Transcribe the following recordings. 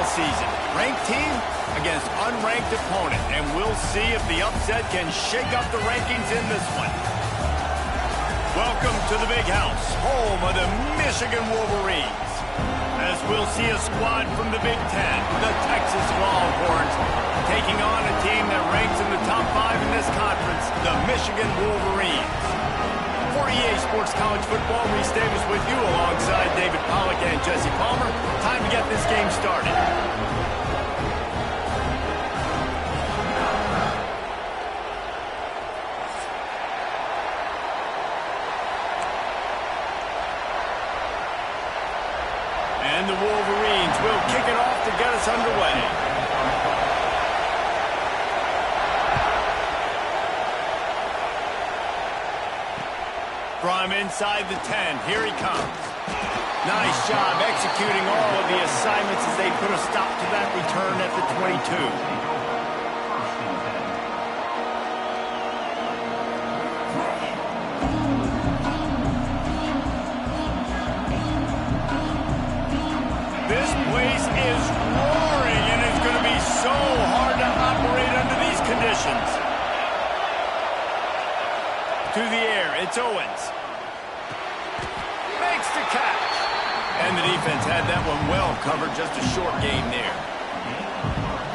all season. Ranked team against unranked opponent, and we'll see if the upset can shake up the rankings in this one. Welcome to the Big House, home of the Michigan Wolverines. As we'll see a squad from the Big Ten, the Texas Longhorns, taking on a team that ranks in the top 5 in this conference, the Michigan Wolverines. For EA Sports College Football, Reese Davis with you alongside David Pollack and Jesse Palmer. Time to get this game started. And the Wolverines will kick it off to get us underway. From inside the 10, here he comes. Nice job executing all of the assignments as they put a stop to that return at the 22. This place is roaring, and it's going to be so hard to operate under these conditions. To the air, it's Owens. Makes the catch. And the defense had that one well covered, just a short gain there.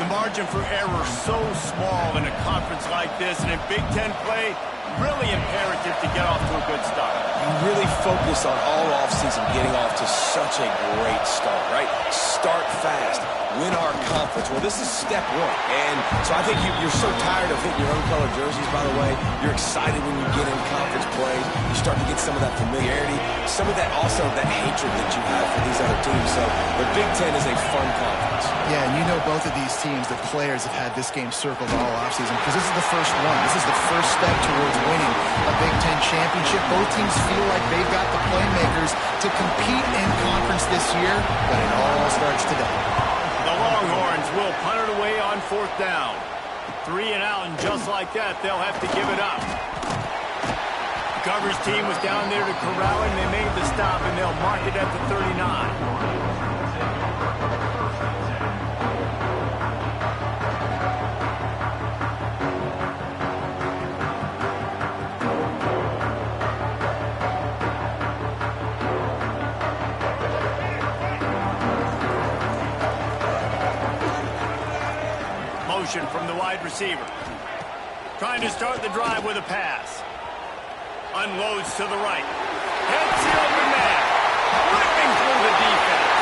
The margin for error so small in a conference like this, and in Big Ten play, really imperative to get off to a good start. You really focus on all offseason getting off to such a great start, right? Start fast, win our conference. Well, this is step one. And so I think you're so tired of hitting your own color jerseys, by the way. You're excited when you get in conference play. You start to get some of that familiarity, some of that also that hatred that you have for these other teams. So the Big Ten is a fun conference. Yeah, and you know both of these teams, the players have had this game circled all offseason because this is the first one. This is the first step towards winning a Big Ten championship. Both teams feel like they've got the playmakers to compete in conference this year, but it all starts today. The Longhorns will punt it away on 4th down. 3 and out, and just like that, they'll have to give it up. The coverage team was down there to corral him. They made the stop, and they'll mark it at the 39. From the wide receiver. Trying to start the drive with a pass. Unloads to the right. Hits the open man. Ripping through the defense.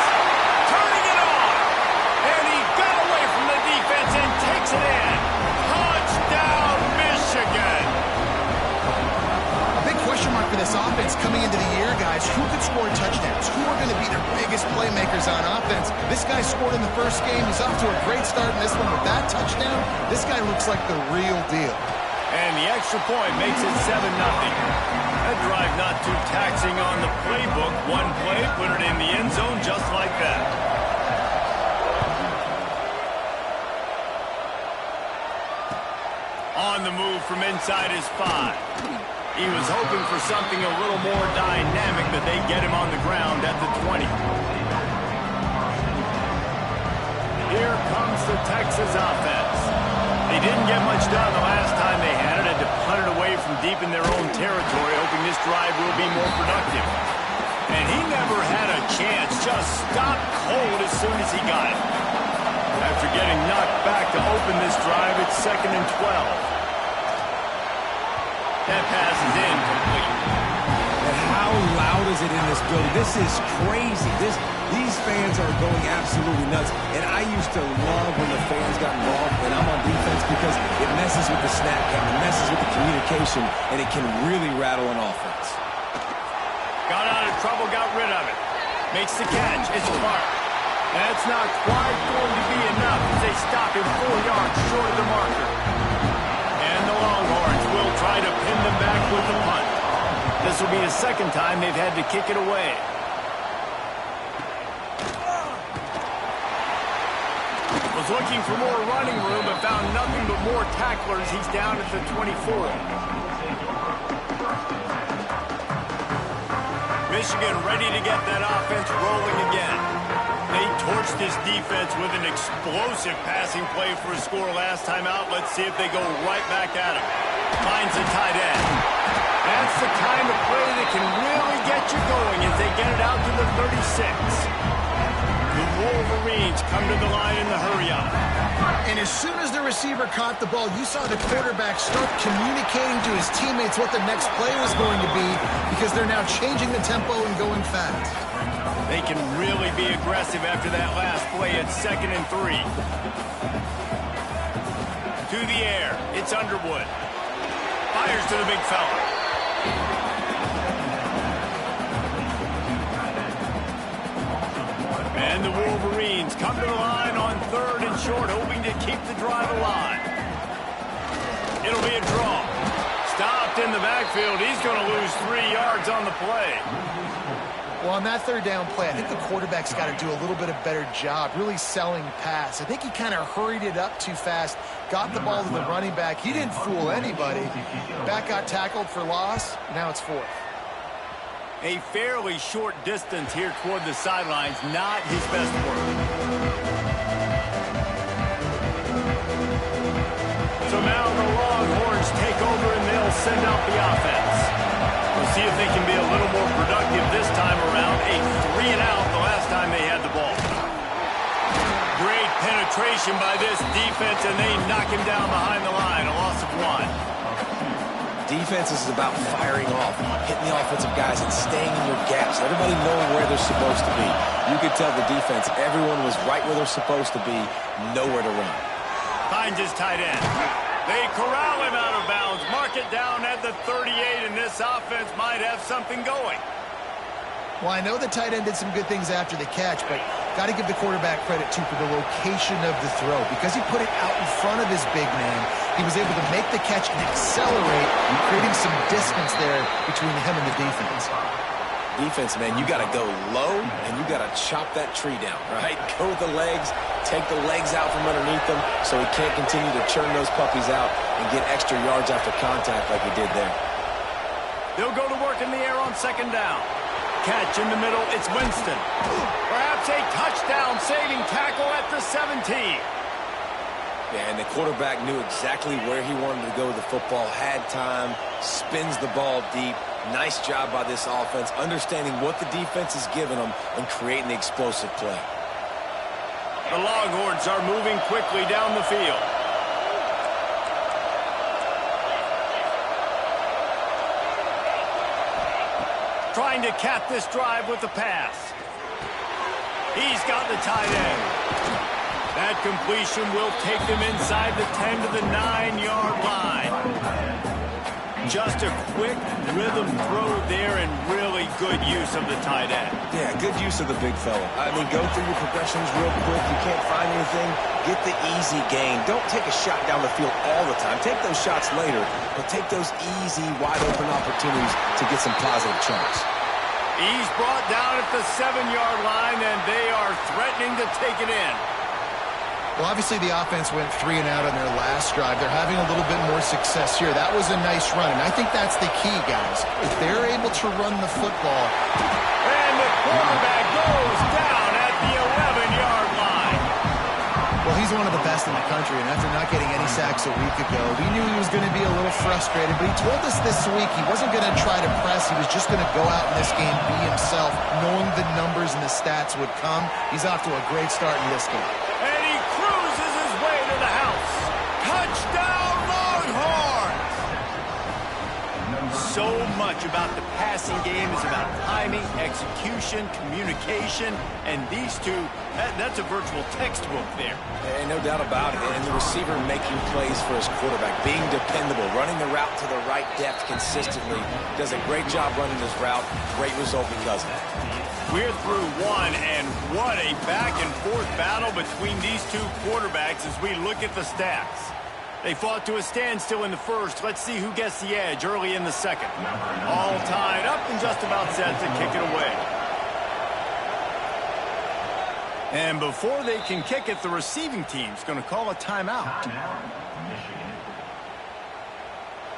Turning it on. And he got away from the defense and takes it in. Touchdown, Michigan. A big question mark for this offense coming into the year, guys. Who could score touchdowns? Who are going to be their biggest playmakers on offense? This guy scored in the first game. He's off to a great start in this one with that touchdown. This guy looks like the real deal. And the extra point makes it 7-0. That drive not too taxing on the playbook. One play, put it in the end zone just like that. On the move from inside his 5. He was hoping for something a little more dynamic, but they get him on the ground at the 20. Here comes the Texas offense. They didn't get much done the last time they had it. Had to punt it away from deep in their own territory, hoping this drive will be more productive. And he never had a chance. Just stopped cold as soon as he got it. After getting knocked back to open this drive, it's 2nd and 12. That pass is incomplete. And how loud is it in this building? This is crazy. These fans are going absolutely nuts. And I used to love when the fans got involved when I'm on defense because it messes with the snap count, it messes with the communication, and it can really rattle an offense. Got out of trouble, got rid of it. Makes the catch. It's Clark. That's not quite going to be enough as they stop him 4 yards short of the marker. And the Longhorns will try to pin them back with the punt. This will be the second time they've had to kick it away. Was looking for more running room, but found nothing but more tacklers. He's down at the 24. Michigan ready to get that offense rolling again. They torched this defense with an explosive passing play for a score last time out. Let's see if they go right back at him. Finds the tight end. That's the kind of play that can really get you going as they get it out to the 36. The Wolverines come to the line in the hurry-up. And as soon as the receiver caught the ball, you saw the quarterback start communicating to his teammates what the next play was going to be because they're now changing the tempo and going fast. They can really be aggressive after that last play at 2nd and 3. To the air, it's Underwood. Fires to the big fella. And the Wolverines come to the line on 3rd and short, hoping to keep the drive alive. It'll be a draw. Stopped in the backfield. He's going to lose 3 yards on the play. Well, on that 3rd down play, I think the quarterback's got to do a little bit of better job really selling pass. I think he kind of hurried it up too fast, got the ball to the running back. He didn't fool anybody. Back got tackled for loss. Now it's 4th. A fairly short distance here toward the sidelines, not his best work. So now the Longhorns take over and they'll send out the offense. We'll see if they can be a little more productive this time around. A 3-and-out the last time they had the ball. Great penetration by this defense, and they knock him down behind the line. A loss of 1. Defense is about firing off, hitting the offensive guys, and staying in your gaps. Everybody knowing where they're supposed to be. You could tell the defense, everyone was right where they're supposed to be, nowhere to run. Finds his tight end. They corral him out of bounds, mark it down at the 38, and this offense might have something going. Well, I know the tight end did some good things after the catch, but got to give the quarterback credit, too, for the location of the throw. Because he put it out in front of his big man, he was able to make the catch and accelerate, creating some distance there between him and the defense. Defense, man, you got to go low, and you got to chop that tree down, right? Go with the legs, take the legs out from underneath them so he can't continue to churn those puppies out and get extra yards after contact like he did there. They'll go to work in the air on 2nd down. Catch in the middle, it's Winston. Perhaps a touchdown-saving tackle at the 17. Yeah, and the quarterback knew exactly where he wanted to go with the football, had time, spins the ball deep. Nice job by this offense, understanding what the defense is giving them and creating the explosive play. The Longhorns are moving quickly down the field. Trying to cap this drive with the pass. He's got the tight end. That completion will take them inside the 10 to the 9-yard line. Just a quick rhythm throw there and really good use of the tight end. Yeah, good use of the big fella. I mean, go through your progressions real quick. You can't find anything. Get the easy gain. Don't take a shot down the field all the time. Take those shots later, but take those easy, wide-open opportunities to get some positive chunks. He's brought down at the 7-yard line, and they are threatening to take it in. Well, obviously the offense went 3-and-out on their last drive. They're having a little bit more success here. That was a nice run, and I think that's the key, guys. If they're able to run the football. And the quarterback goes down at the 11-yard line. Well, he's one of the best in the country, and after not getting any sacks a week ago, we knew he was going to be a little frustrated, but he told us this week he wasn't going to try to press. He was just going to go out in this game, be himself, knowing the numbers and the stats would come. He's off to a great start in this game. And he cruises his way to the house. Touchdown, Longhorns! So much about the passing game is about timing, execution, communication, and these two, that's a virtual textbook there. And no doubt about it. And the receiver making plays for his quarterback, being dependable, running the route to the right depth consistently. Does a great job running this route. Great result because of it. We're through one, and what a back-and-forth battle between these two quarterbacks as we look at the stats. They fought to a standstill in the first. Let's see who gets the edge early in the second. All tied up and just about set to kick it away. And before they can kick it, the receiving team's going to call a timeout.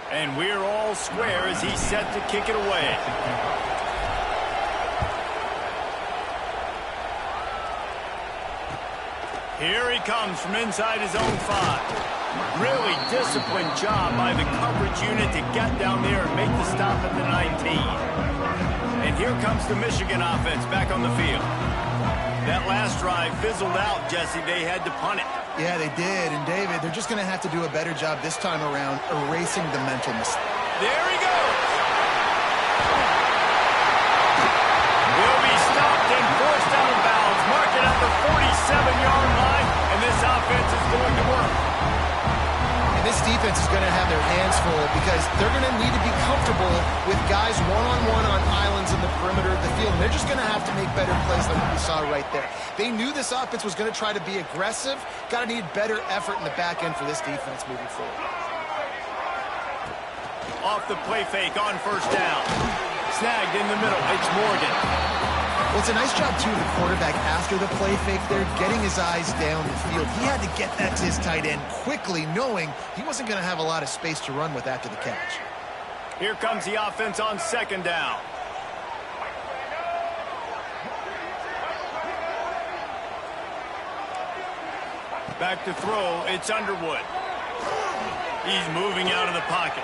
And we're all square as he's set to kick it away. Here he comes from inside his own 5. Really disciplined job by the coverage unit to get down there and make the stop at the 19. And here comes the Michigan offense back on the field. That last drive fizzled out, Jesse. They had to punt it. Yeah, they did. And, David, they're just going to have to do a better job this time around erasing the mental mistake. There he goes. He'll be stopped and forced out of bounds. Mark it at the 47-yard line, and this offense is going to work. And this defense is going to have their hands full because they're going to need to be comfortable with guys one-on-one on islands in the perimeter of the field. And they're just going to have to make better plays like we saw right there. They knew this offense was going to try to be aggressive. Got to need better effort in the back end for this defense moving forward. Off the play fake on first down. Snagged in the middle. It's Morgan. Well, it's a nice job, too, the quarterback after the play fake there, getting his eyes down the field. He had to get that to his tight end quickly, knowing he wasn't going to have a lot of space to run with after the catch. Here comes the offense on second down. Back to throw. It's Underwood. He's moving out of the pocket.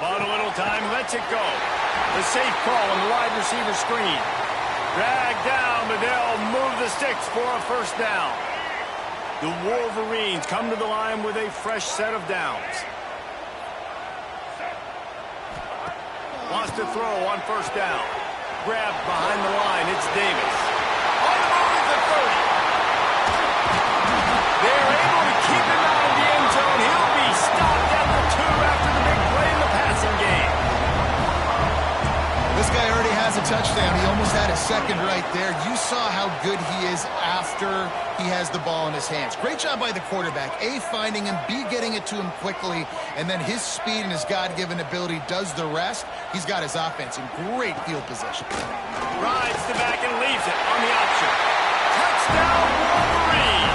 Bought a little time, lets it go. The safe call on the wide receiver screen. Dragged down, but they'll move the sticks for a first down. The Wolverines come to the line with a fresh set of downs. Wants to throw on first down. Grabbed behind the line, it's Davis. On the move at the 30. They're able to keep him out of the end zone. He'll be stopped at the 2 after the big play in the passing game. This guy already has a touchdown. He almost had a second right there. You saw how good he is after he has the ball in his hands. Great job by the quarterback. A, finding him, B, getting it to him quickly, and then his speed and his God-given ability does the rest. He's got his offense in great field position. Rides the back and leaves it on the option. Touchdown, Wolverines!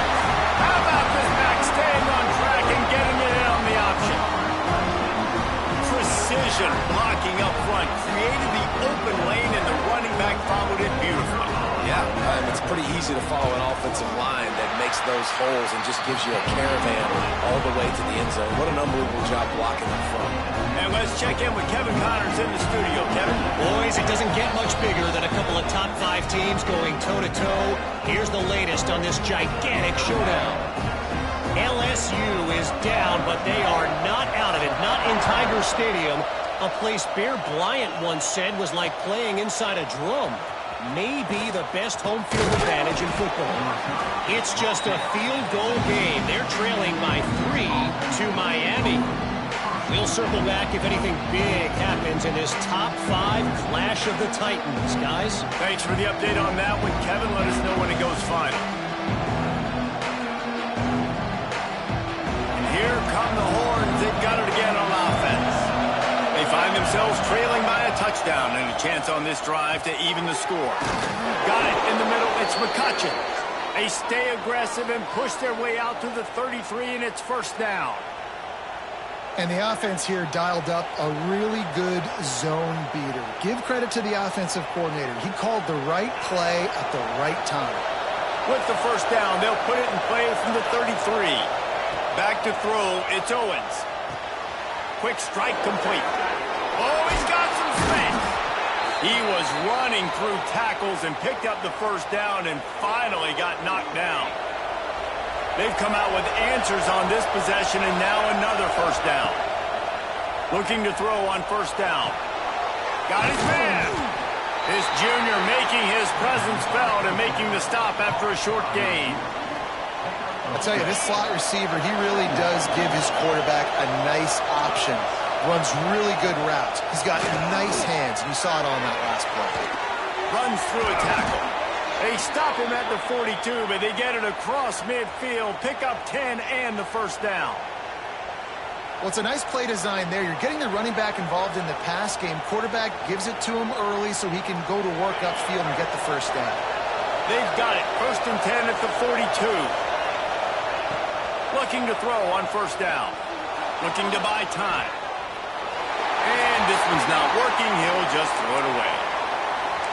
How about this back staying on track and getting it in on the option? Precision blocking up front created the open lane, and the running back followed it beautifully. Yeah, it's pretty easy to follow an offensive line that makes those holes and just gives you a caravan all the way to the end zone. What an unbelievable job blocking up front. And let's check in with Kevin Connors in the studio. Kevin? Boys, it doesn't get much bigger than a couple of top 5 teams going toe-to-toe. Here's the latest on this gigantic showdown. LSU is down, but they are not out of it, not in Tiger Stadium, a place Bear Bryant once said was like playing inside a drum. Maybe the best home field advantage in football. It's just a field goal game. They're trailing by 3 to Miami. We'll circle back if anything big happens in this top 5 clash of the Titans, guys. Thanks for the update on that one, Kevin. Let us know when it goes final. Here come the Horns. They've got it again on offense. They find themselves trailing by a touchdown and a chance on this drive to even the score. Got it in the middle. It's McCutcheon. They stay aggressive and push their way out to the 33, and it's first down. And the offense here dialed up a really good zone beater. Give credit to the offensive coordinator. He called the right play at the right time. With the first down, they'll put it in play from the 33. Back to throw, it's Owens. Quick strike complete. Oh, he's got some space. He was running through tackles and picked up the first down and finally got knocked down. They've come out with answers on this possession and now another first down. Looking to throw on first down. Got his man. This junior making his presence felt and making the stop after a short gain. I'll tell you, this slot receiver, he really does give his quarterback a nice option. Runs really good routes. He's got nice hands, and you saw it on that last play. Runs through a tackle. They stop him at the 42, but they get it across midfield, pick up 10 and the first down. Well, it's a nice play design there. You're getting the running back involved in the pass game. Quarterback gives it to him early so he can go to work upfield and get the first down. They've got it. First and 10 at the 42. Looking to throw on first down. Looking to buy time. And this one's not working. He'll just throw it away.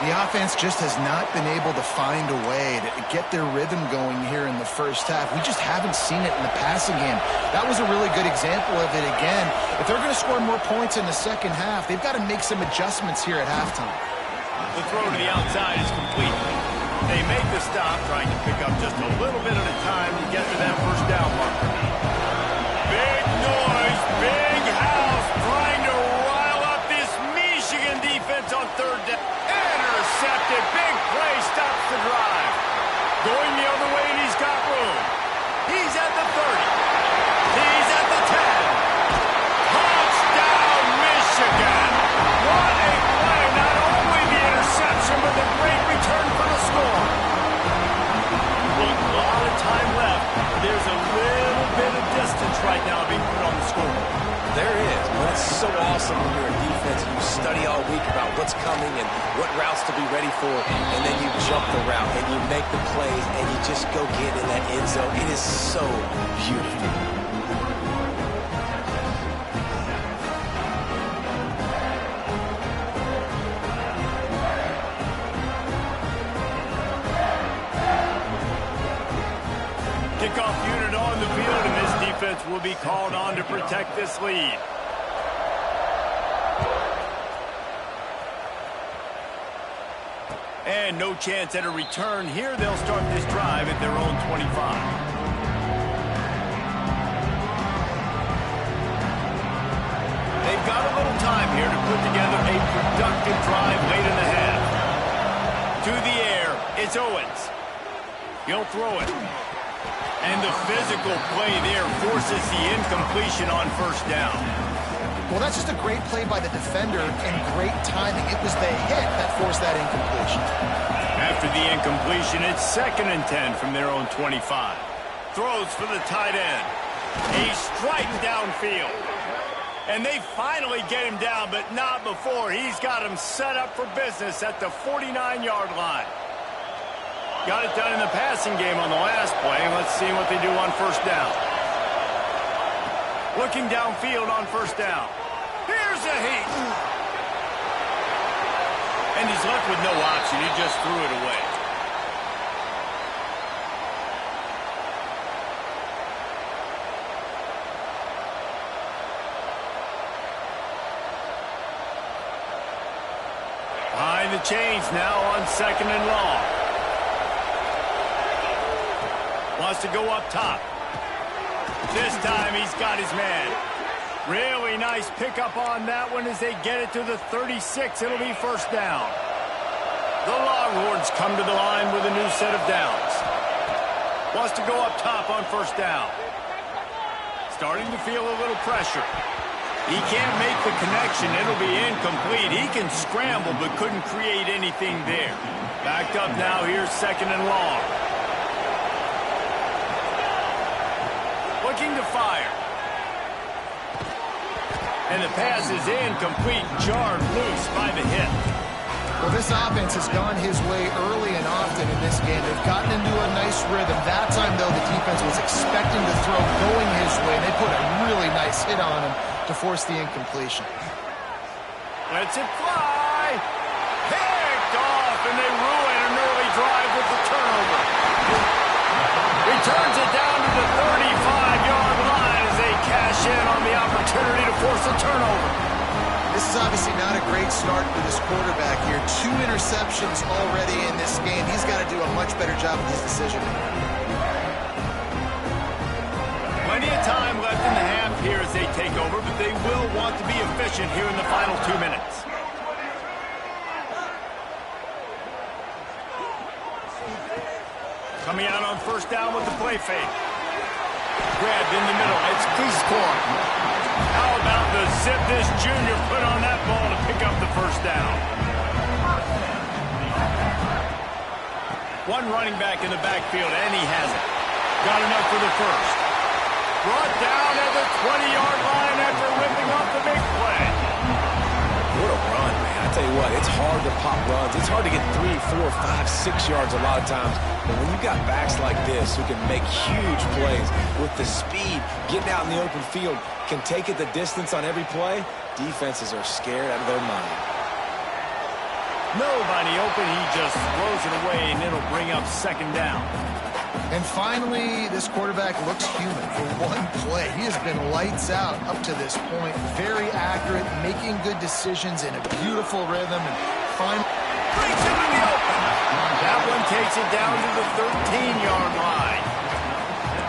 The offense just has not been able to find a way to get their rhythm going here in the first half. We just haven't seen it in the passing game. That was a really good example of it again. If they're going to score more points in the second half, they've got to make some adjustments here at halftime. The throw to the outside is complete. They make the stop, trying to pick up just a little bit at a time to get to that first down marker. Big noise, big house, trying to rile up this Michigan defense on third down. Intercepted, big play, stops the drive. Going the other way, and he's got room. He's at the 30. He's at the 10. Touchdown, Michigan. What a play. Not only the interception, but the great return for the score. Look, a lot of time left. There's a little bit of distance right now being put on the scoreboard. There is, but it's so awesome when you're a defense and you study all week about what's coming and what routes to be ready for, and then you jump the route and you make the plays and you just go get in that end zone. It is so beautiful. Kickoff unit on the field, and this defense will be called on to protect this lead. And no chance at a return here. They'll start this drive at their own 25. They've got a little time here to put together a productive drive late in the half. To the air, it's Owens. He'll throw it. And the physical play there forces the incompletion on first down. Well, that's just a great play by the defender and great timing. It was the hit that forced that incompletion. After the incompletion, it's 2nd and 10 from their own 25. Throws for the tight end. A strike downfield. And they finally get him down, but not before. He's got him set up for business at the 49-yard line. Got it done in the passing game on the last play. Let's see what they do on first down. Looking downfield on first down. Here's a heat. And he's left with no option. He just threw it away. Behind the chains now on 2nd and long. Wants to go up top. This time he's got his man. Really nice pickup on that one as they get it to the 36. It'll be first down. The Longhorns come to the line with a new set of downs. Wants to go up top on first down. Starting to feel a little pressure. He can't make the connection. It'll be incomplete. He can scramble but couldn't create anything there. Backed up now. Here's 2nd and long. Looking to fire. And the pass is incomplete, jarred loose by the hit. Well, this offense has gone his way early and often in this game. They've gotten into a nice rhythm. That time, though, the defense was expecting the throw going his way, and they put a really nice hit on him to force the incompletion. Lets it fly. Picked off, and they ruin an early drive with the turnover. Returns it down to the 35-yard line as they cash in on the opportunity to force a turnover. This is obviously not a great start for this quarterback here. 2 interceptions already in this game. He's got to do a much better job with his decision. Plenty of time left in the half here as they take over, but they will want to be efficient here in the final 2 minutes. Coming out on first down with the play fake. Grabbed in the middle. It's Cuscorn. How about the zip this junior put on that ball to pick up the first down? One running back in the backfield, and he has it. Got enough for the first. Brought down at the 20-yard line after ripping off the big play. What a run, man. I tell you what, it's hard to pop runs. It's hard to get 3, 4, 5, 6 yards a lot of times. But when you got backs like this who can make huge plays with the speed, getting out in the open field, can take it the distance on every play, defenses are scared out of their mind. Nobody open. He just throws it away, and it'll bring up second down. And finally, this quarterback looks human for one play. He has been lights out up to this point. Very accurate, making good decisions in a beautiful rhythm. And finally, brings him in the open. That one takes it down to the 13-yard line.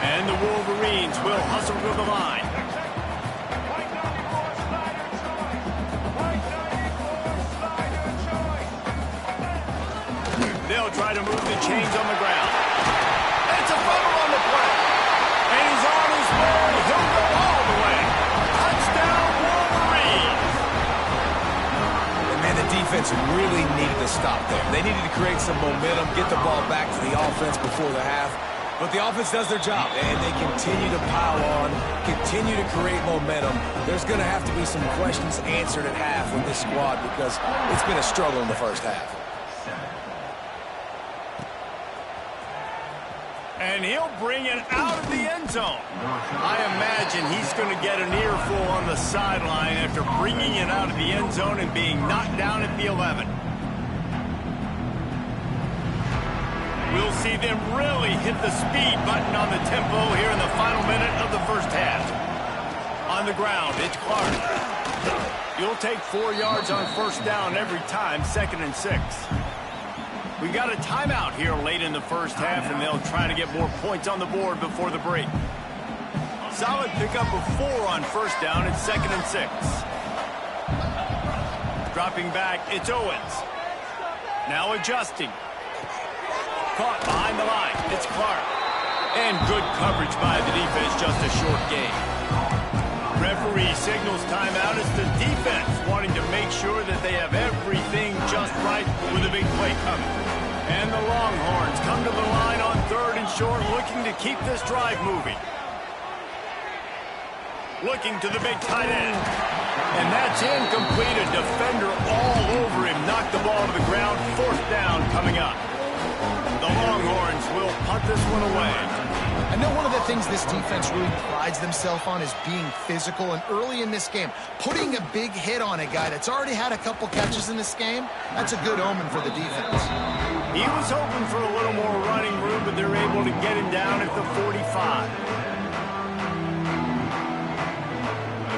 And the Wolverines will hustle to the line. They'll try to move the chains on the ground. It's a fumble on the play. And he's on his way. He'll go all the way. Touchdown, Wolverines. And man, the defense really needed to stop there. They needed to create some momentum, get the ball back to the offense before the half. But the offense does their job, and they continue to pile on, continue to create momentum. There's going to have to be some questions answered at half with this squad because it's been a struggle in the first half. And he'll bring it out of the end zone. I imagine he's going to get an earful on the sideline after bringing it out of the end zone and being knocked down at the 11. We'll see them really hit the speed button on the tempo here in the final minute of the first half. On the ground, it's Clark. You'll take 4 yards on first down every time, 2nd and 6. We got a timeout here late in the first half, and they'll try to get more points on the board before the break. Solid pickup of 4 on first down at 2nd and 6. Dropping back, it's Owens. Now adjusting. Caught behind the line, it's Clark. And good coverage by the defense, just a short gain. Referee signals timeout as the defense wanting to make sure that they have everything just right with a big play coming. And the Longhorns come to the line on 3rd and short, looking to keep this drive moving. Looking to the big tight end. And that's incomplete. A defender all over him. Knocked the ball to the ground. 4th down coming up. The Longhorns will punt this one away. I know one of the things this defense really prides themselves on is being physical, and early in this game, putting a big hit on a guy that's already had a couple catches in this game, that's a good omen for the defense. He was hoping for a little more running room, but they're able to get him down at the 45.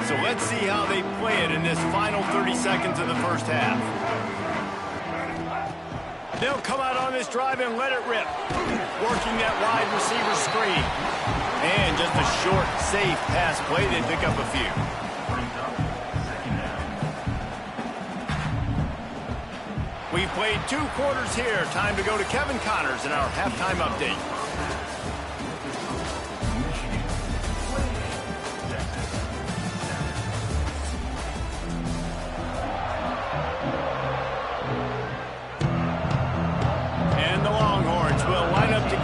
So let's see how they play it in this final 30 seconds of the first half. They'll come out on this drive and let it rip. Working that wide receiver screen. And just a short, safe pass play. They pick up a few. We've played 2 quarters here. Time to go to Kevin Connors in our halftime update.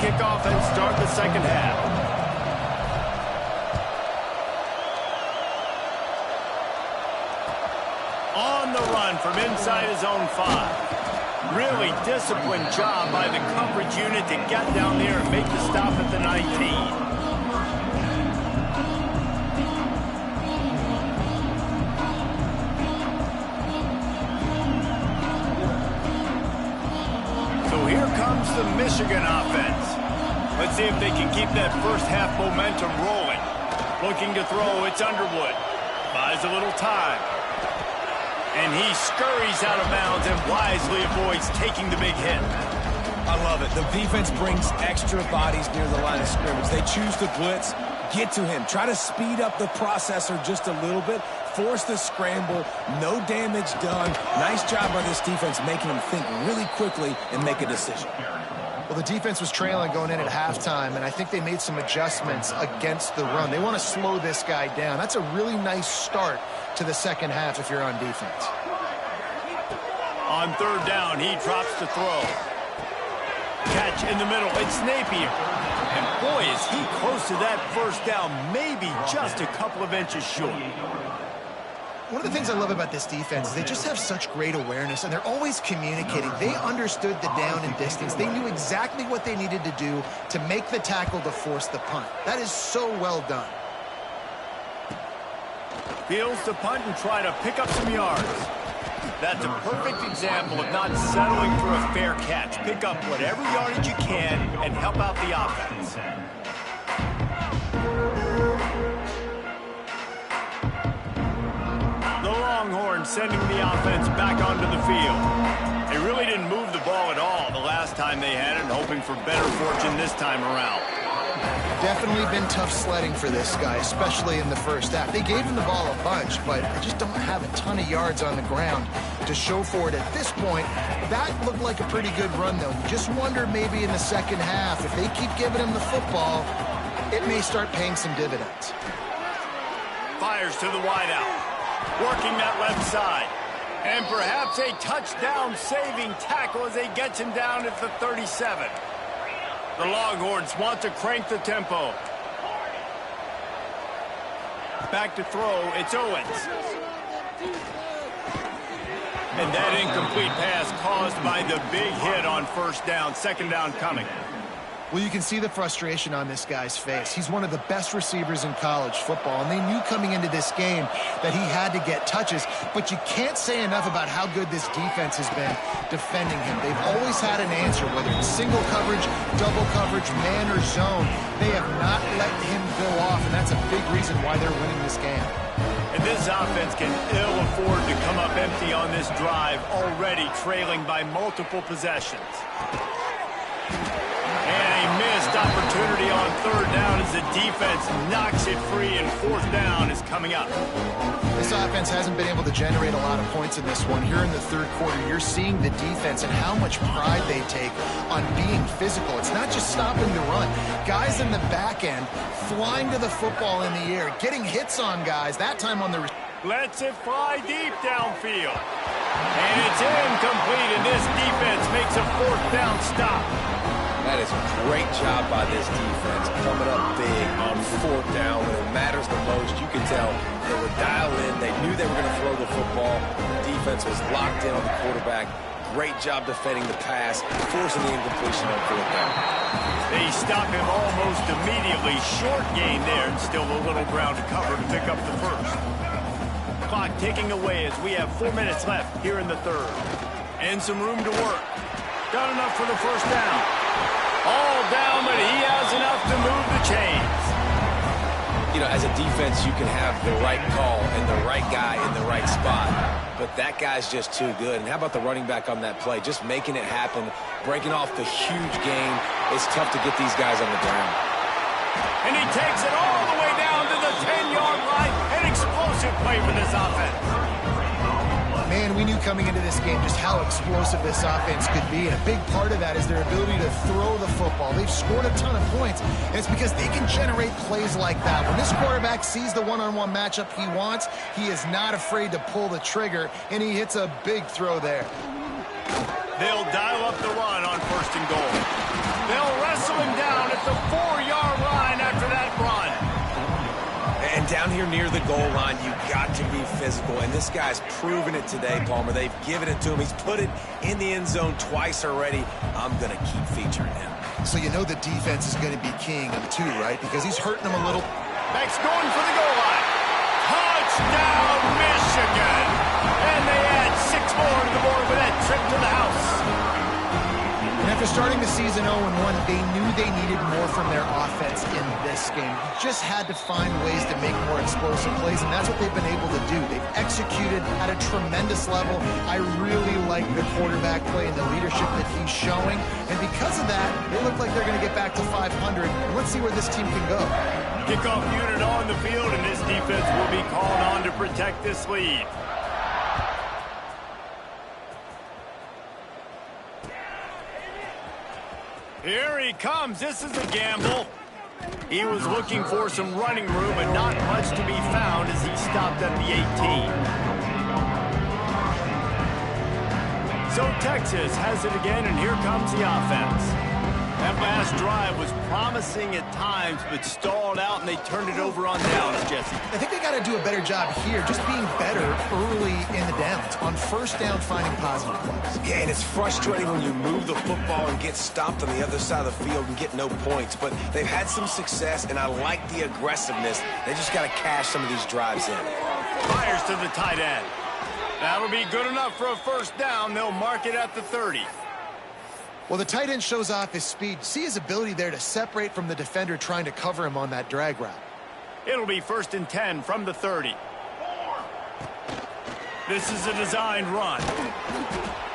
Kick off and start the second half. On the run from inside his own 5. Really disciplined job by the coverage unit to get down there and make the stop at the 19. The Michigan offense. Let's see if they can keep that first half momentum rolling. Looking to throw, it's Underwood. Buys a little time. And he scurries out of bounds and wisely avoids taking the big hit. I love it. The defense brings extra bodies near the line of scrimmage. They choose to blitz, get to him, try to speed up the processor just a little bit, force the scramble, no damage done. Nice job by this defense making them think really quickly and make a decision. Well, the defense was trailing going in at halftime, and I think they made some adjustments against the run. They want to slow this guy down. That's a really nice start to the second half if you're on defense. On 3rd down, he drops to throw. Catch in the middle. It's Napier. And boy, is he close to that first down, maybe just a couple of inches short. One of the things I love about this defense is they just have such great awareness, and they're always communicating. They understood the down and distance. They knew exactly what they needed to do to make the tackle to force the punt. That is so well done. Fields to punt and try to pick up some yards. That's a perfect example of not settling for a fair catch. Pick up whatever yardage you can and help out the offense. The Longhorns sending the offense back onto the field. They really didn't move the ball at all the last time they had it, hoping for better fortune this time around. Definitely been tough sledding for this guy, especially in the first half. They gave him the ball a bunch, but they just don't have a ton of yards on the ground to show for it at this point. That looked like a pretty good run, though. You just wonder maybe in the second half, if they keep giving him the football, it may start paying some dividends. Fires to the wideout, working that left side. And perhaps a touchdown-saving tackle as they gets him down at the 37. The Longhorns want to crank the tempo. Back to throw, it's Owens. And that incomplete pass caused by the big hit on first down, second down coming. Well, you can see the frustration on this guy's face. He's one of the best receivers in college football, and they knew coming into this game that he had to get touches, but you can't say enough about how good this defense has been defending him. They've always had an answer, whether it's single coverage, double coverage, man or zone. They have not let him go off, and that's a big reason why they're winning this game. And this offense can ill afford to come up empty on this drive, already trailing by multiple possessions. And a missed opportunity on third down as the defense knocks it free, and fourth down is coming up. This offense hasn't been able to generate a lot of points in this one. Here in the third quarter, you're seeing the defense and how much pride they take on being physical. It's not just stopping the run. Guys in the back end flying to the football in the air, getting hits on guys, that time on the... Lets it fly deep downfield. And it's incomplete, and this defense makes a fourth down stop. That is a great job by this defense, coming up big on fourth down when it matters the most. You can tell they were dialed in. They knew they were going to throw the football. The defense was locked in on the quarterback. Great job defending the pass, forcing the incompletion on fourth down. They stop him almost immediately. Short gain there, and still a little ground to cover to pick up the first. Clock ticking away as we have 4 minutes left here in the third. And some room to work. Got enough for the first down. All down, but he has enough to move the chains. You know, as a defense, you can have the right call and the right guy in the right spot. But that guy's just too good. And how about the running back on that play? Just making it happen, breaking off the huge gain. It's tough to get these guys on the ground. And he takes it all the way down to the 10-yard line. An explosive play for this offense. Man, we knew coming into this game just how explosive this offense could be, and a big part of that is their ability to throw the football. They've scored a ton of points, and it's because they can generate plays like that. When this quarterback sees the one-on-one matchup he wants, he is not afraid to pull the trigger, and he hits a big throw there. They'll dial up the run on first and goal. They'll wrestle him down at the 4-yard line after that run. And down here near the goal line, you got to be physical. And this guy's proven it today, Palmer. They've given it to him. He's put it in the end zone twice already. I'm going to keep featuring him. So you know the defense is going to be keying him too, right? Because he's hurting them a little. Max going for the goal line. Touchdown, Michigan. And they add 6 more to the board with that trip to the house. And after starting the season 0-1, they knew they needed more from their offense in this game. You just had to find ways to make more explosive plays, and that's what they've been able to do. They've executed at a tremendous level. I really like the quarterback play and the leadership that he's showing. And because of that, they look like they're going to get back to 500. And let's see where this team can go. Kickoff unit on the field, and this defense will be called on to protect this lead. Here he comes. This is a gamble. He was looking for some running room, but not much to be found as he stopped at the 18. So Texas has it again, and here comes the offense. That last drive was promising at times, but stalled out, and they turned it over on downs, Jesse. I think they got to do a better job here, just being better early in the downs. On first down, finding positive plays. Yeah, and it's frustrating when you move the football and get stopped on the other side of the field and get no points. But they've had some success, and I like the aggressiveness. They just got to cash some of these drives in. Fires to the tight end. That'll be good enough for a first down. They'll mark it at the 30. Well, the tight end shows off his speed. See his ability there to separate from the defender trying to cover him on that drag route. It'll be 1st and 10 from the 30. This is a designed run.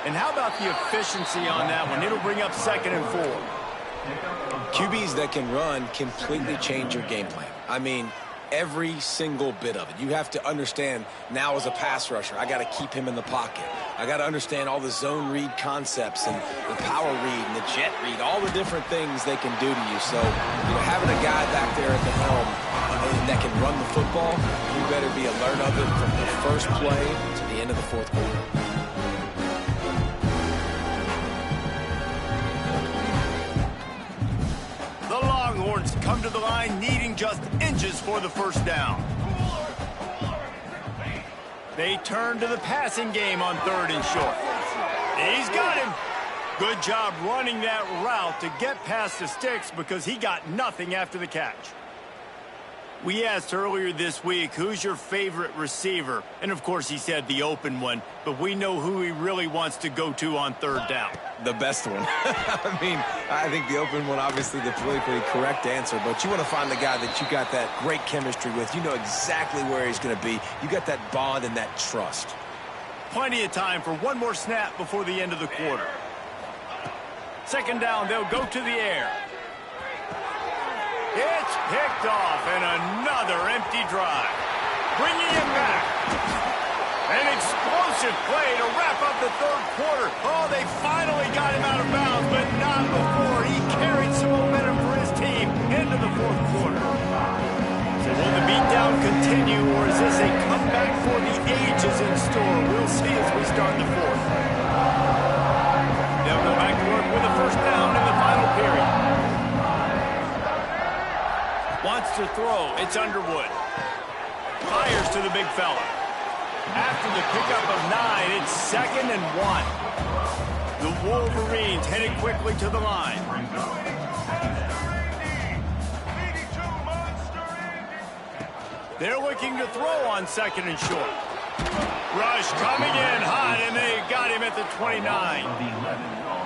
And how about the efficiency on that one? It'll bring up 2nd and 4. QBs that can run completely change your game plan. I mean, every single bit of it. You have to understand now as a pass rusher, I got to keep him in the pocket. I got to understand all the zone read concepts and the power read and the jet read, all the different things they can do to you. So, having a guy back there at the helm that can run the football, you better be alert of it from the first play to the end of the 4th quarter. The Longhorns come to the line needing just inches for the first down. They turn to the passing game on 3rd and short. He's got him. Good job running that route to get past the sticks because he got nothing after the catch. We asked earlier this week, who's your favorite receiver? And, of course, he said the open one, but we know who he really wants to go to on 3rd down. The best one. I mean, I think the open one, obviously the politically correct answer, but you want to find the guy that you got that great chemistry with. You know exactly where he's going to be. You got that bond and that trust. Plenty of time for one more snap before the end of the quarter. 2nd down, they'll go to the air. It's picked off, and another empty drive. Bringing it back. An explosive play to wrap up the 3rd quarter. Oh, they finally got him out of bounds, but not before. He carried some momentum for his team into the 4th quarter. So will the beatdown continue, or is this a comeback for the ages in store? We'll see as we start the 4th. They'll go back to work with a first down in the final period. Wants to throw. It's Underwood. Fires to the big fella. After the pickup of 9, it's 2nd and 1. The Wolverines headed quickly to the line. They're looking to throw on 2nd and short. Rush coming in hot, and they got him at the 29.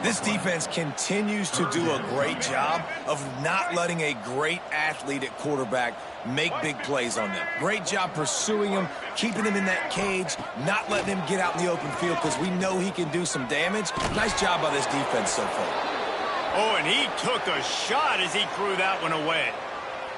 This defense continues to do a great job of not letting a great athlete at quarterback make big plays on them. Great job pursuing him, keeping him in that cage, not letting him get out in the open field because we know he can do some damage. Nice job by this defense so far. Oh, and he took a shot as he threw that one away.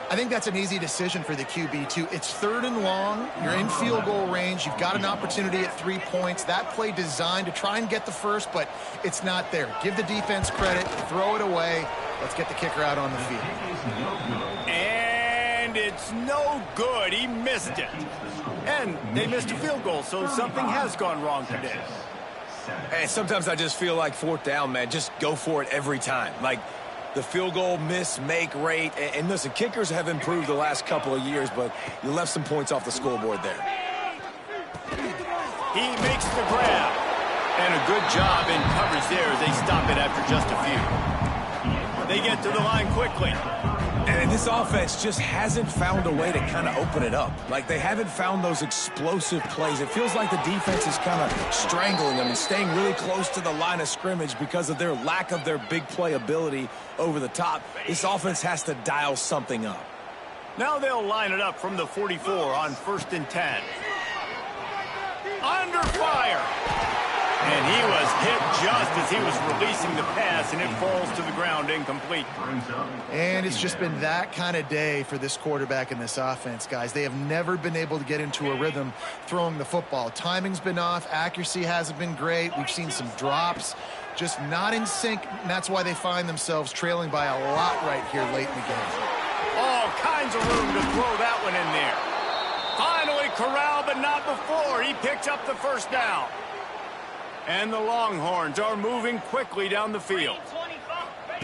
I think that's an easy decision for the QB, too. It's 3rd and long. You're in field goal range. You've got an opportunity at 3 points. That play designed to try and get the first, but it's not there. Give the defense credit. Throw it away. Let's get the kicker out on the field. And it's no good. He missed it. And they missed a field goal, so something has gone wrong today. Hey, sometimes I just feel like 4th down, man. Just go for it every time. Like, the field goal miss-make rate. And listen, kickers have improved the last couple of years, but you left some points off the scoreboard there. He makes the grab. And a good job in coverage there as they stop it after just a few. They get to the line quickly. And this offense just hasn't found a way to kind of open it up. Like, they haven't found those explosive plays. It feels like the defense is kind of strangling them and staying really close to the line of scrimmage because of their lack of their big play ability over the top. This offense has to dial something up. Now they'll line it up from the 44 on 1st and 10. Under fire. And he was hit just as he was releasing the pass, and it falls to the ground incomplete. And it's just been that kind of day for this quarterback and this offense, guys. They have never been able to get into a rhythm throwing the football. Timing's been off. Accuracy hasn't been great. We've seen some drops. Just not in sync, and that's why they find themselves trailing by a lot right here late in the game. All kinds of room to throw that one in there. Finally corralled, but not before. He picks up the first down. And the Longhorns are moving quickly down the field.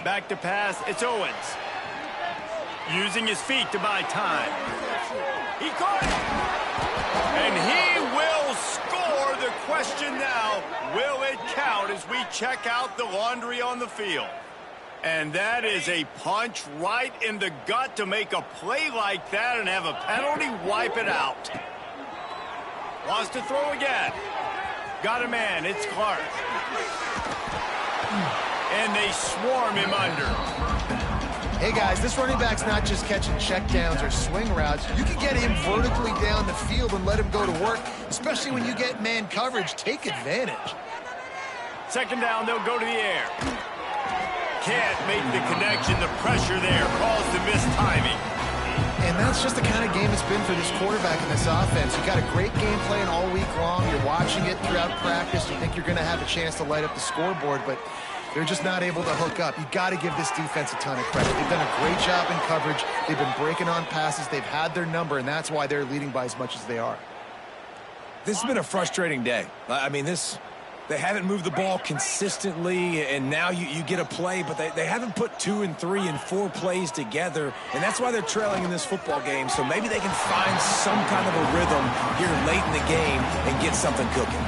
Back to pass, it's Owens. Using his feet to buy time. He caught it. And he will score. The question now, will it count as we check out the laundry on the field? And that is a punch right in the gut to make a play like that and have a penalty wipe it out. Wants to throw again. Got a man. It's Clark. And they swarm him under. Hey, guys, this running back's not just catching checkdowns or swing routes. You can get him vertically down the field and let him go to work, especially when you get man coverage. Take advantage. Second down, they'll go to the air. Can't make the connection. The pressure there caused the missed timing. And that's just the kind of game it's been for this quarterback in this offense. You got a great game plan all week long. You're watching it throughout practice. You think you're going to have a chance to light up the scoreboard, but they're just not able to hook up. You got to give this defense a ton of credit. They've done a great job in coverage. They've been breaking on passes. They've had their number, and that's why they're leading by as much as they are. This has been a frustrating day. I mean, they haven't moved the ball consistently, and now you get a play, but they haven't put 2 and 3 and 4 plays together, and that's why they're trailing in this football game. So maybe they can find some kind of a rhythm here late in the game and get something cooking.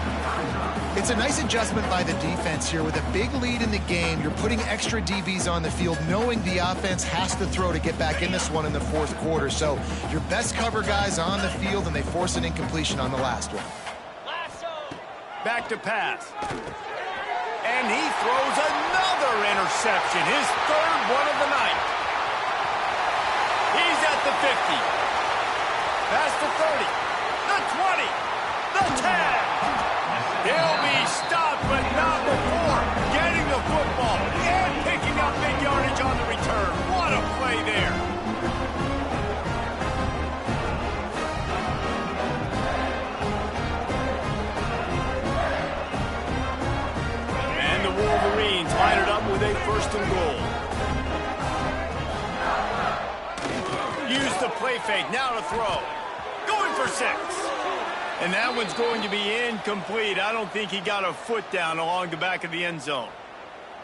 It's a nice adjustment by the defense here. With a big lead in the game, you're putting extra DBs on the field, knowing the offense has to throw to get back in this one in the fourth quarter. So your best cover guys on the field, and they force an incompletion on the last one. Back to pass. And he throws another interception, his third one of the night. He's at the 50. Past the 30. The 20. The 10. He'll be stopped, but not before getting the football and picking up big yardage on the return. What a play there. And the Wolverines line it up with a first and goal. Use the play fake, now to throw. Going for 6. And that one's going to be incomplete. I don't think he got a foot down along the back of the end zone.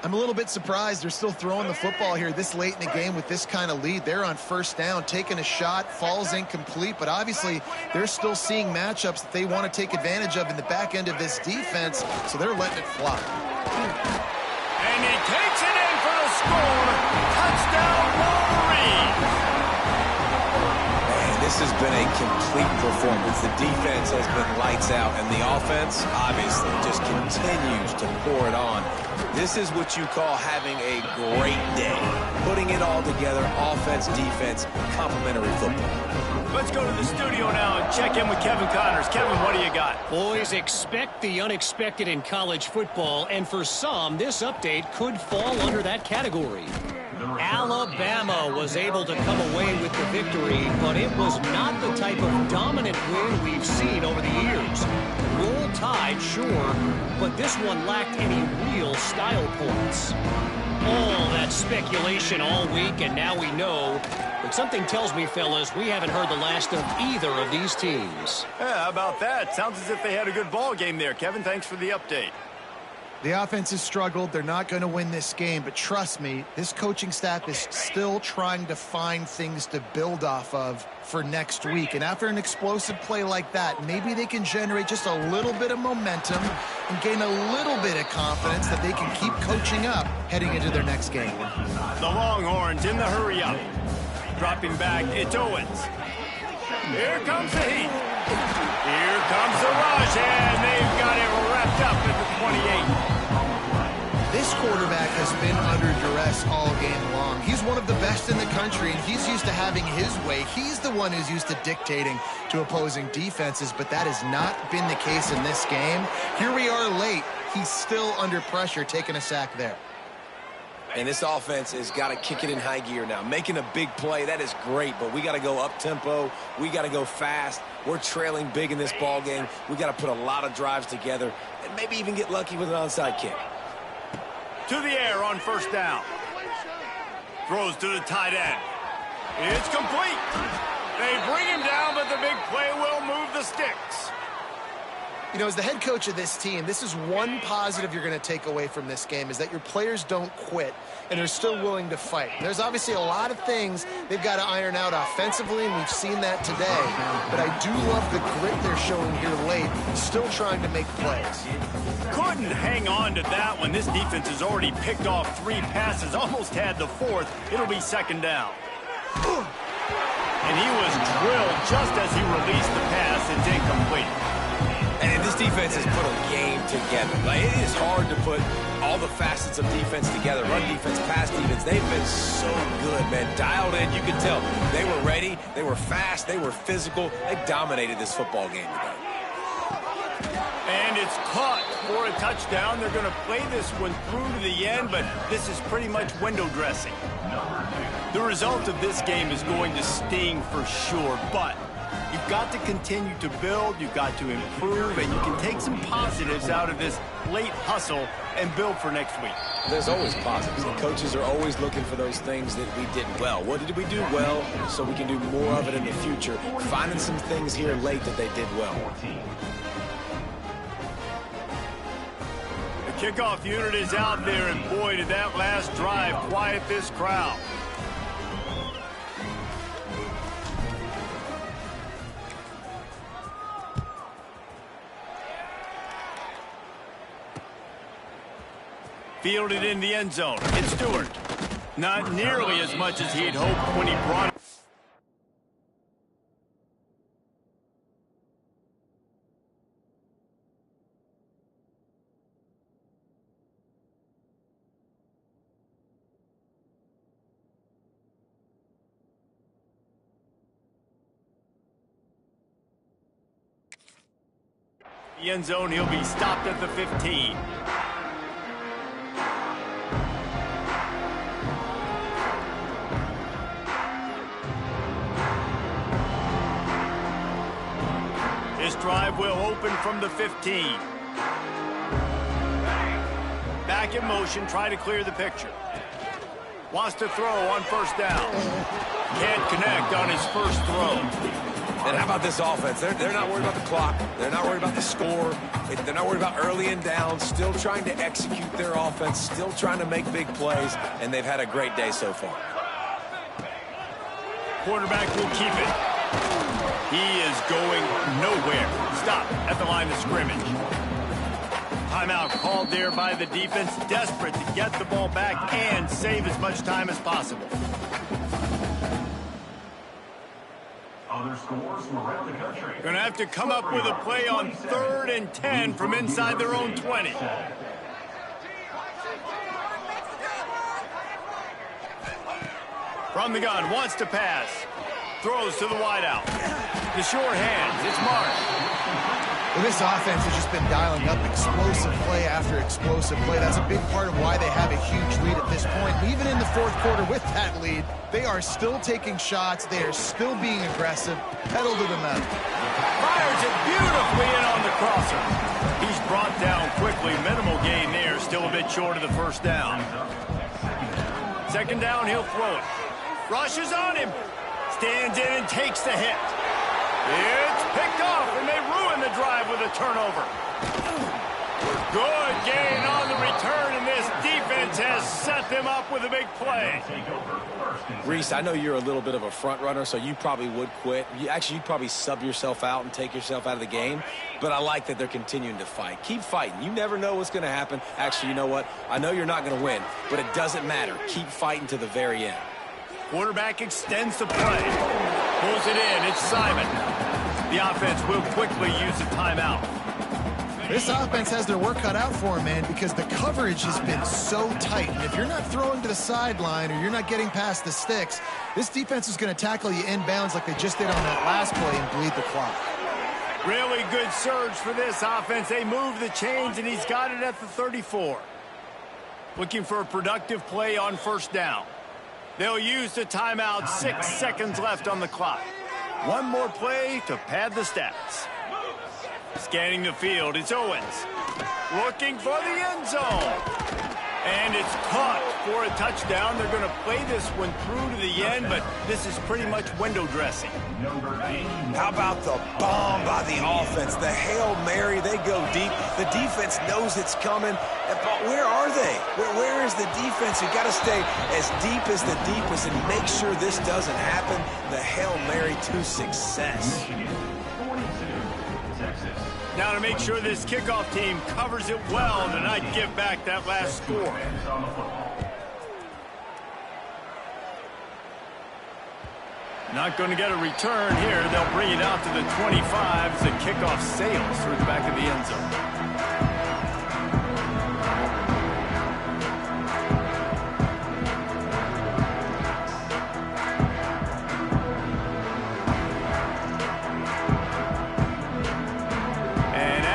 I'm a little bit surprised they're still throwing the football here this late in the game with this kind of lead. They're on first down, taking a shot, falls incomplete, but obviously they're still seeing matchups that they want to take advantage of in the back end of this defense, so they're letting it fly. And he takes it in for the score. Touchdown, Wolverines. This has been a complete performance. The defense has been lights out, and the offense, obviously, just continues to pour it on. This is what you call having a great day. Putting it all together, offense, defense, complementary football. Let's go to the studio now and check in with Kevin Connors. Kevin, what do you got? Boys, expect the unexpected in college football, and for some, this update could fall under that category. Alabama was able to come away with the victory, but it was not the type of dominant win we've seen over the years. Roll Tide, sure, but this one lacked any real style points. All that speculation all week, and now we know. But something tells me, fellas, we haven't heard the last of either of these teams. Yeah, how about that? Sounds as if they had a good ball game there. Kevin, thanks for the update. The offense has struggled. They're not going to win this game, but trust me, this coaching staff is still trying to find things to build off of for next week. And after an explosive play like that, maybe they can generate just a little bit of momentum and gain a little bit of confidence that they can keep coaching up heading into their next game. The Longhorns in the hurry up. Dropping back, it's Owens. Here comes the heat. Here comes the rush, and they've got it wrapped up at the 28. This quarterback has been under duress all game long. He's one of the best in the country, and he's used to having his way. He's the one who's used to dictating to opposing defenses, but that has not been the case in this game. Here we are late. He's still under pressure, taking a sack there. And this offense has got to kick it in high gear now. Making a big play, that is great, but we got to go up-tempo. We got to go fast. We're trailing big in this ball game. We got to put a lot of drives together and maybe even get lucky with an onside kick. To the air on first down. Throws to the tight end. It's complete. They bring him down, but the big play will move the sticks. You know, as the head coach of this team, this is one positive you're going to take away from this game, is that your players don't quit, and they're still willing to fight. There's obviously a lot of things they've got to iron out offensively, and we've seen that today. But I do love the grit they're showing here late, still trying to make plays. Couldn't hang on to that one. This defense has already picked off 3 passes, almost had the 4th. It'll be second down. And he was drilled just as he released the pass. It's incomplete. And this defense has put a game together. Like, it is hard to put all the facets of defense together. Run defense, pass defense. They've been so good, man. Dialed in. You can tell they were ready. They were fast. They were physical. They dominated this football game today. And it's caught for a touchdown. They're going to play this one through to the end, but this is pretty much window dressing. The result of this game is going to sting for sure, but you've got to continue to build, you've got to improve, and you can take some positives out of this late hustle and build for next week. There's always positives. The coaches are always looking for those things that we did well. What did we do well so we can do more of it in the future? Finding some things here late that they did well. The kickoff unit is out there, and boy, did that last drive quiet this crowd. Fielded in the end zone. It's Stewart. Not nearly as much as he'd hoped when he brought it. The end zone, he'll be stopped at the 15. This drive will open from the 15. Back in motion, try to clear the picture. Wants to throw on first down. Can't connect on his first throw. And how about this offense? They're not worried about the clock. They're not worried about the score. They're not worried about early and down. Still trying to execute their offense. Still trying to make big plays. And they've had a great day so far. Quarterback will keep it. He is going nowhere. Stop at the line of scrimmage. Timeout called there by the defense. Desperate to get the ball back and save as much time as possible. Other scores from around the country. Going to have to come up with a play on 3rd and 10 from inside their own 20. From the gun, wants to pass. Throws to the wideout. The short hands, it's Mark. Well, this offense has just been dialing up explosive play after explosive play. That's a big part of why they have a huge lead at this point. Even in the fourth quarter with that lead, they are still taking shots. They are still being aggressive. Pedal to the metal. Fires it beautifully in on the crosser. He's brought down quickly. Minimal gain there. Still a bit short of the first down. Second down, he'll throw it. Rushes on him. Stands in and takes the hit. It's picked off, and they ruin the drive with a turnover. Good gain on the return, and this defense has set them up with a big play. Reese, I know you're a little bit of a front runner, so you probably would quit. You'd probably sub yourself out and take yourself out of the game. But I like that they're continuing to fight. Keep fighting. You never know what's going to happen. Actually, you know what? I know you're not going to win, but it doesn't matter. Keep fighting to the very end. Quarterback extends the play. Pulls it in. It's Simon. The offense will quickly use a timeout. This offense has their work cut out for them, man, because the coverage has been so tight. And if you're not throwing to the sideline or you're not getting past the sticks, this defense is going to tackle you inbounds like they just did on that last play and bleed the clock. Really good surge for this offense. They move the chains, and he's got it at the 34. Looking for a productive play on first down. They'll use the timeout. 6 seconds left on the clock. One more play to pad the stats. Scanning the field, it's Owens. Looking for the end zone. And it's caught for a touchdown. They're going to play this one through to the end, but this is pretty much window dressing. How about the bomb by the offense? The Hail Mary, they go deep. The defense knows it's coming. But where are they? Where is the defense? You've got to stay as deep as the deepest and make sure this doesn't happen. The Hail Mary to success. Now to make sure this kickoff team covers it well to not give back that last score. Not going to get a return here. They'll bring it out to the 25 as the kickoff sails through the back of the end zone.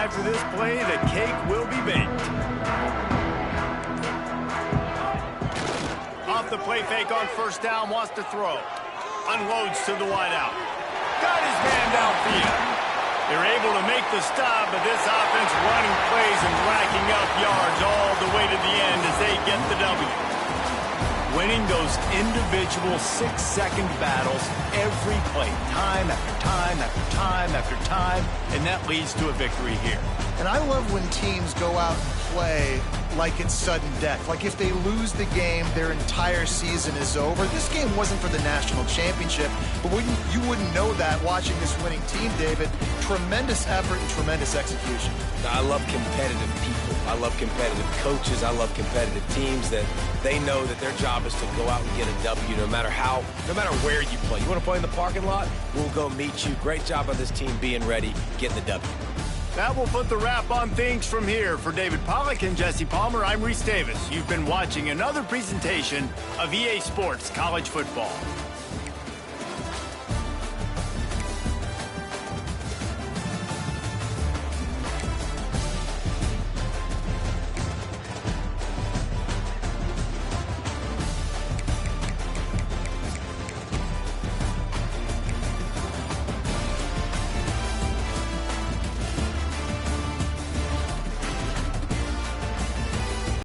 After this play, the cake will be baked. Off the play fake on first down, wants to throw. Unloads to the wideout. Got his man downfield. They're able to make the stop, but this offense running plays and racking up yards all the way to the end as they get the W. Winning those individual 6-second battles every play, time after time after time after time, and that leads to a victory here. And I love when teams go out and play like it's sudden death. Like if they lose the game, their entire season is over. This game wasn't for the national championship, but you wouldn't know that watching this winning team, David. Tremendous effort and tremendous execution. I love competitive people. I love competitive coaches. I love competitive teams that they know that their job is to go out and get a W no matter where you play. You want to play in the parking lot? We'll go meet you. Great job on this team being ready, getting the W. That will put the wrap on things from here. For David Pollack and Jesse Palmer, I'm Reese Davis. You've been watching another presentation of EA Sports College Football.